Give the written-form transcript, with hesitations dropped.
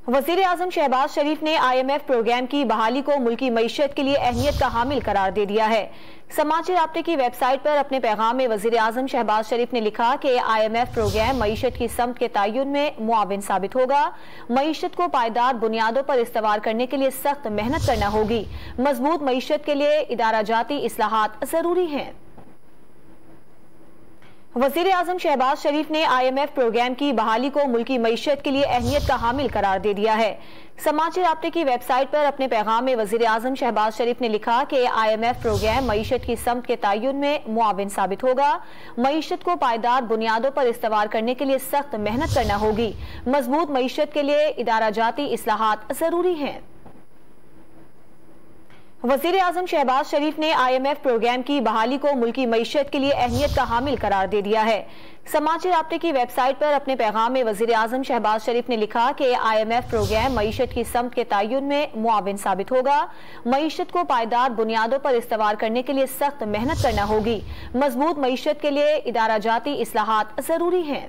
वज़ीर आज़म शहबाज शरीफ ने IMF programme की बहाली को मुल्की मईशत के लिए अहमियत का हामिल करार दे दिया है। समाचार राब्ते की वेबसाइट पर अपने पैगाम में वज़ीर आज़म शहबाज शरीफ ने लिखा कि IMF प्रोग्राम मईशत की समत के तयन में मुआविन साबित होगा। मईशत को पायदार बुनियादों पर इस्तवार करने के लिए सख्त मेहनत करना होगी। मजबूत मईशत के लिए इदारा जाती इस्लाहात जरूरी हैं। वज़ीर आज़म शहबाज शरीफ ने IMF प्रोग्राम की बहाली को मुल्की मईशत के लिए अहमियत का हामिल करार दे दिया है। समाचार राब्ते की वेबसाइट पर अपने पैगाम में वज़ीर आज़म शहबाज शरीफ ने लिखा कि IMF प्रोग्राम मईशत की समत के तयन में मुआविन साबित होगा। मईशत को पायदार बुनियादों पर इस्तवार करने के लिए सख्त मेहनत करना होगी। मजबूत मईशत के लिए इदारा जाती इस्लाहात जरूरी हैं। वज़ीर आज़म शहबाज शरीफ ने IMF प्रोग्राम की बहाली को मुल्की मईशत के लिए अहमियत का हामिल करार दे दिया है। समाचार राब्ते की वेबसाइट पर अपने पैगाम में वज़ीर आज़म शहबाज शरीफ ने लिखा कि IMF प्रोग्राम मईशत की समत के तयन में मुआविन साबित होगा। मईशत को पायदार बुनियादों पर इस्तवार करने के लिए सख्त मेहनत करना होगी। मजबूत मईशत के लिए इदारा जाती इस्लाहात जरूरी हैं।